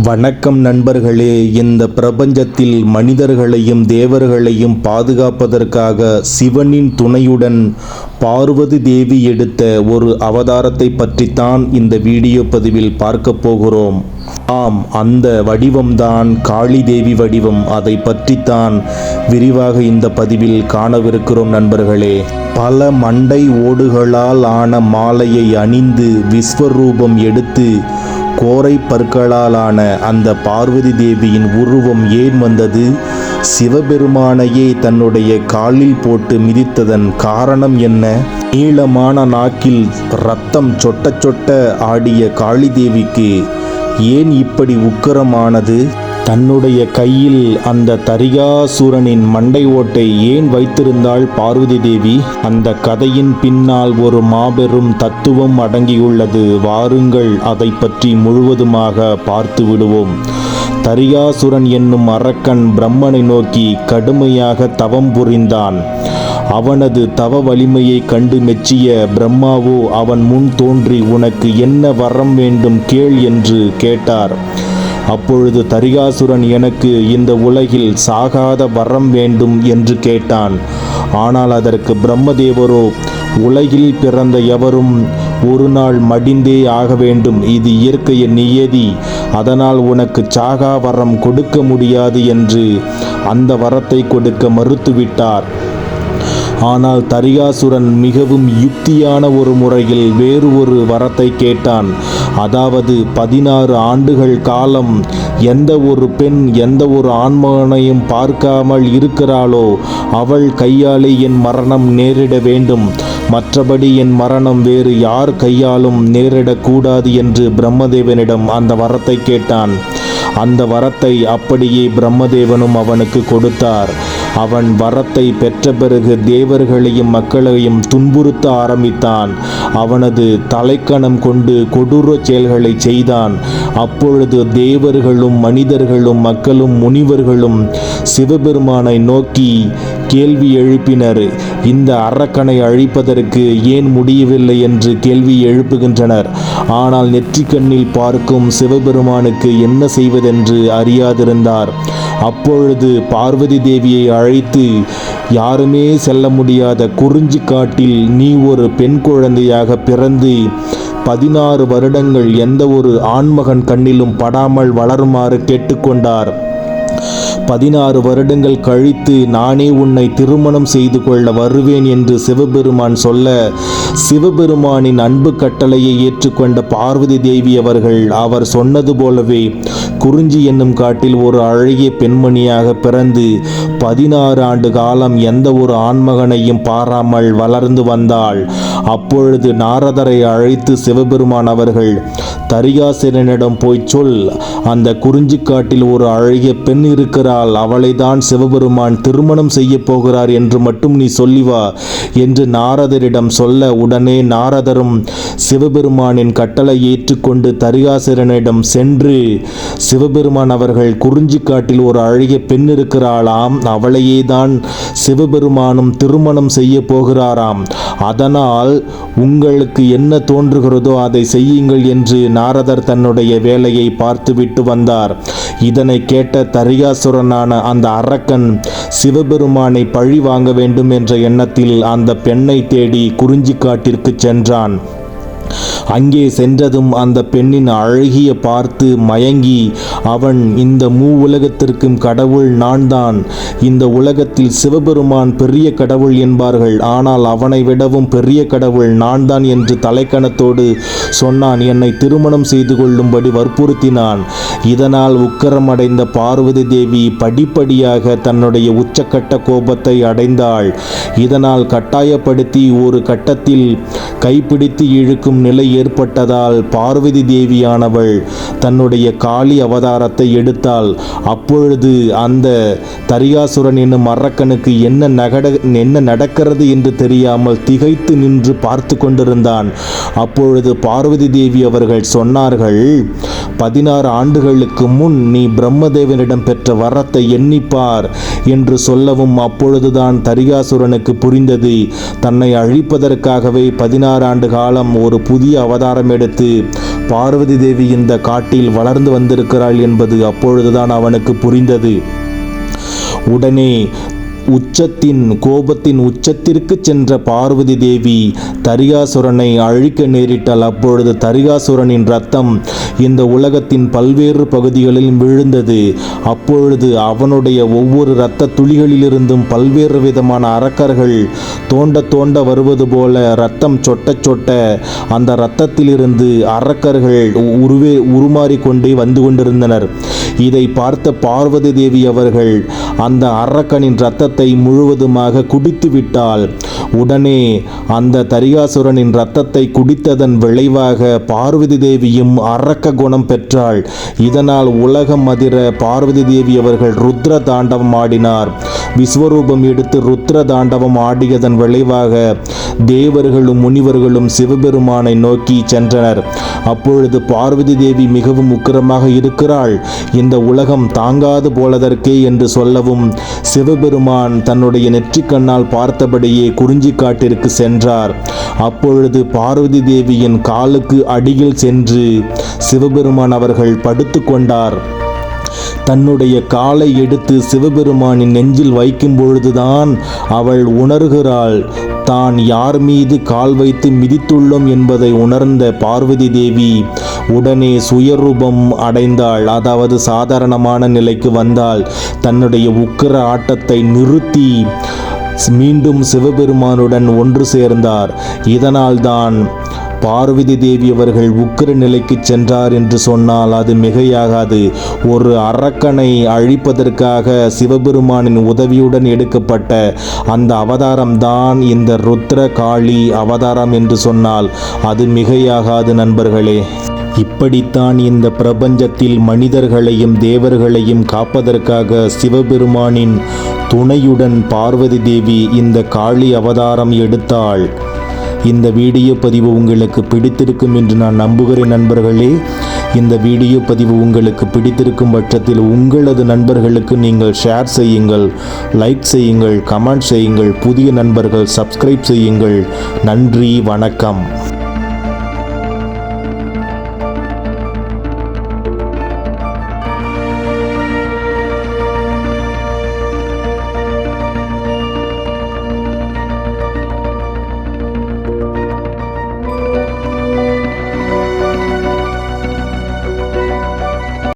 வணக்கம் நண்பர்களே. இந்த பிரபஞ்சத்தில் மனிதர்களையும் தேவர்களையும் பாதுகாப்பதற்காக சிவனின் துணையுடன் பார்வதி தேவி எடுத்த ஒரு அவதாரத்தை பற்றித்தான் இந்த வீடியோ பதிவில் பார்க்க போகிறோம். ஆம், அந்த வடிவம்தான் காளி தேவி வடிவம். அதை பற்றித்தான் விரிவாக இந்த பதிவில் காணவிருக்கிறோம் நண்பர்களே. பல மண்டை ஓடுகளால் ஆன மாலையை அணிந்து விஸ்வரூபம் எடுத்து கோரை பற்களாலான அந்த பார்வதி தேவியின் உருவம் ஏன் வந்தது? சிவபெருமானையே தன்னுடைய காலில் போட்டு மிதித்ததன் காரணம் என்ன? நீளமான நாக்கில் இரத்தம் சொட்ட சொட்ட ஆடிய காளி தேவிக்கு ஏன் இப்படி உக்கிரமானது? தன்னுடைய கையில் அந்த தரிகாசுரனின் மண்டை ஓட்டை ஏன் வைத்திருந்தாள் பார்வதி தேவி? அந்த கதையின் பின்னால் ஒரு மாபெரும் தத்துவம் அடங்கியுள்ளது. வாருங்கள், அதை பற்றி முழுவதுமாக பார்த்து விடுவோம். தரிகாசுரன் என்னும் அரக்கன் பிரம்மனை நோக்கி கடுமையாக தவம் புரிந்தான். அவனது தவ வலிமையை கண்டு மெச்சிய பிரம்மாவோ அவன் முன் தோன்றி, உனக்கு என்ன வரம் வேண்டும் கேள் என்று கேட்டார். அப்பொழுது தரிகாசுரன், எனக்கு இந்த உலகில் சாகாத வரம் வேண்டும் என்று கேட்டான். ஆனால் அதற்கு பிரம்மதேவரோ, உலகில் பிறந்த எவரும் ஒரு நாள் மடிந்தே ஆக வேண்டும். இது இயற்கையின் நியதி. அதனால் உனக்கு சாகா வரம் கொடுக்க முடியாது என்று அந்த வரத்தை கொடுக்க மறுத்துவிட்டார். ஆனால் தரிகாசுரன் மிகவும் யுக்தியான ஒரு முறையில் வேறு ஒரு வரத்தை கேட்டான். அதாவது 16 ஆண்டுகள் காலம் எந்த ஒரு பெண் எந்த ஒரு ஆண்மகனையும் பார்க்காமல் இருக்கிறாளோ அவள் கையாலே என் மரணம் நேரிட வேண்டும். மற்றபடி என் மரணம் வேறு யார் கையாலும் நேரிடக்கூடாது என்று பிரம்மதேவனிடம் அந்த வரத்தை கேட்டான். அந்த வரத்தை அப்படியே பிரம்மதேவனும் அவனுக்கு கொடுத்தார். அவன் வரத்தை பெற்ற பிறகு தேவர்களையும் மக்களையும் துன்புறுத்த ஆரம்பித்தான். அவனது தலைக்கணம் கொண்டு கொடூர செயல்களை செய்தான். அப்பொழுது தேவர்களும் மனிதர்களும் மக்களும் முனிவர்களும் சிவபெருமானை நோக்கி கேள்வி எழுப்பினர். இந்த அரக்கனை அழிப்பதற்கு ஏன் முடியவில்லை என்று கேள்வி எழுப்புகின்றனர். ஆனால் நெற்றிக்கண்ணில் பார்க்கும் சிவபெருமானுக்கு என்ன செய்வதென்று அறியாதிருந்தார். அப்பொழுது பார்வதி தேவியை அழைத்து, யாருமே செல்ல முடியாத குறிஞ்சி காட்டில் நீ ஒரு பெண் குழந்தையாக பிறந்து 16 வருடங்கள் எந்த ஒரு ஆண்மகன் கண்ணிலும் படாமல் வளருமாறு கேட்டுக்கொண்டார். 16 வருடங்கள் கழித்து நானே உன்னை திருமணம் செய்து கொள்ள வருவேன் என்று சிவபெருமான் சொல்ல, சிவபெருமானின் அன்பு கட்டளையை ஏற்றுக்கொண்ட பார்வதி தேவி அவர்கள் அவர் சொன்னது போலவே குறிஞ்சி என்னும் காட்டில் ஒரு அழகிய பெண்மணியாக பிறந்து 16 ஆண்டு காலம் எந்த ஒரு ஆண்மகனையும் பாராமல் வளர்ந்து வந்தாள். அப்பொழுது நாரதரை அழைத்து சிவபெருமான் அவர்கள், தரிகாசுரனிடம் போய் சொல், அந்த குறிஞ்சி காட்டில் ஒரு அழகிய பெண் இருக்கிறாள், அவளை தான் சிவபெருமான் திருமணம் செய்ய போகிறார் என்று மட்டும் நீ சொல்லி வா என்று நாரதரிடம் சொல்ல, உடனே நாரதரும் சிவபெருமானின் கட்டளை ஏற்றுக்கொண்டு தரிகாசுரனிடம் சென்று, சிவபெருமான் அவர்கள் குறிஞ்சி காட்டில் ஒரு அழகிய பெண் இருக்கிறாளாம், அவளையே தான் சிவபெருமானும் திருமணம் செய்ய போகிறாராம். அதனால் உங்களுக்கு என்ன தோன்றுகிறதோ அதை செய்யுங்கள் என்று நாரதர் தன்னுடைய வேலையை பார்த்துவிட்டு வந்தார். இதனை கேட்ட தரிகாசுரனான அந்த அரக்கன் சிவபெருமானை பழி வாங்க வேண்டும் என்ற எண்ணத்தில் அந்த பெண்ணை தேடி குறிஞ்சி காட்டிற்கு சென்றான். அங்கே சென்றதும் அந்த பெண்ணின் அழகிய பார்த்து மயங்கி, அவன் இந்த உலகத்திற்கும் கடவுள் நான் தான், இந்த உலகத்தில் சிவபெருமான் பெரிய கடவுள் என்பார்கள், ஆனால் அவனை விடவும் பெரிய கடவுள் நான் தான் என்று தலைக்கணத்தோடு சொன்னான். என்னை திருமணம் செய்து கொள்ளும்படி வற்புறுத்தினான். இதனால் உக்கிரமடைந்த பார்வதி தேவி படிப்படியாக தன்னுடைய உச்சக்கட்ட கோபத்தை அடைந்தாள். இதனால் கட்டாயப்படுத்தி ஒரு கட்டத்தில் கைப்பிடித்து இழுக்கும் நிலை ஏற்பட்டதால் பார்வதி தேவியானவள் தன்னுடைய காளி அவதாரத்தை எடுத்தாள். அப்பொழுது அந்த தரிகாசுரன் என்னும் அரக்கனுக்கு என்ன நடக்கிறது என்று தெரியாமல் திகைத்து நின்று பார்த்து கொண்டிருந்தான். அப்பொழுது பார்வதி தேவி அவர்கள் சொன்னார்கள், 16 ஆண்டுகளுக்கு முன் நீ பிரம்மதேவனிடம் பெற்ற வரத்தை எண்ணிப்பார் என்று சொல்லவும், அப்பொழுதுதான் தரிகாசுரனுக்கு புரிந்தது, தன்னை அழிப்பதற்காகவே 16 ஆண்டு காலம் ஒரு புதிய அவதாரம் எடுத்து பார்வதி தேவி இந்த காட்டில் வளர்ந்து வந்திருக்கிறாள் என்பது அப்பொழுதுதான் அவனுக்கு புரிந்தது. உடனே கோபத்தின் உச்சத்திற்கு சென்ற பார்வதி தேவி தரிகாசுரனை அழிக்க நேரிட்டால் அப்பொழுது தரிகாசுரனின் இரத்தம் இந்த உலகத்தின் பல்வேறு பகுதிகளில் விழுந்தது. அப்பொழுது அவனுடைய ஒவ்வொரு இரத்த துளிகளிலிருந்தும் பல்வேறு விதமான அரக்கர்கள் தோண்ட வருவது போல இரத்தம் சொட்ட அந்த இரத்தத்திலிருந்து அரக்கர்கள் உருமாறிக்கொண்டே வந்து கொண்டிருந்தனர். இதை பார்த்த பார்வதி தேவி அவர்கள் அந்த அரக்கனின் இரத்தத்தை முழுவதுமாக குடித்து விட்டாள். உடனே அந்த தரிகாசுரனின் இரத்தத்தை குடித்ததன் விளைவாக பார்வதி தேவியும் அரக்க குணம் பெற்றாள். இதனால் உலகம் அதிர பார்வதி தேவி அவர்கள் ருத்ர தாண்டவம் ஆடினார். விஸ்வரூபம் எடுத்து ருத்ர தாண்டவம் ஆடியதன் விளைவாக தேவர்களும் முனிவர்களும் சிவபெருமானை நோக்கி சென்றனர். அப்பொழுது பார்வதி தேவி மிகவும் உக்கிரமாக இருக்கிறாள், இந்த உலகம் தாங்காது போலதற்கே என்று சொல்லவும் சிவபெருமான் தன்னுடைய நெற்றிக்கண்ணால் பார்த்தபடியே குறிஞ்சிக்காட்டிற்கு சென்றார். அப்பொழுது பார்வதி தேவியின் காலுக்கு அடியில் சென்று சிவபெருமான் அவர்கள் படுத்து கொண்டார். தன்னுடைய காலை எடுத்து சிவபெருமானின் நெஞ்சில் வைக்கும் பொழுதுதான் அவள் உணர்கிறாள் தான் யார் மீது கால் வைத்து மிதித்துள்ளோம் என்பதை உணர்ந்த பார்வதி தேவி உடனே சுயரூபம் அடைந்தாள். அதாவது சாதாரணமான நிலைக்கு வந்தாள். தன்னுடைய உக்கிர ஆட்டத்தை நிறுத்தி மீண்டும் சிவபெருமானுடன் ஒன்று சேர்ந்தார். இதனால்தான் பார்வதி தேவி அவர்கள் உக்கிர நிலைக்கு சென்றார் என்று சொன்னால் அது மிகையாகாது. ஒரு அரக்கனை அழிப்பதற்காக சிவபெருமானின் உதவியுடன் எடுக்கப்பட்ட அந்த அவதாரம்தான் இந்த ருத்ர காளி அவதாரம் என்று சொன்னால் அது மிகையாகாது நண்பர்களே. இப்படித்தான் இந்த பிரபஞ்சத்தில் மனிதர்களையும் தேவர்களையும் காப்பதற்காக சிவபெருமானின் துணையுடன் பார்வதி தேவி இந்த காளி அவதாரம் எடுத்தாள். இந்த வீடியோ பதிவு உங்களுக்கு பிடித்திருக்கும் என்று நான் நம்புகிறேன் நண்பர்களே. இந்த வீடியோ பதிவு உங்களுக்கு பிடித்திருக்கும் பட்சத்தில் உங்களது நண்பர்களுக்கு நீங்கள் ஷேர் செய்யுங்கள், லைக் செய்யுங்கள், கமெண்ட் செய்யுங்கள். புதிய நண்பர்கள் சப்ஸ்கிரைப் செய்யுங்கள். நன்றி, வணக்கம்.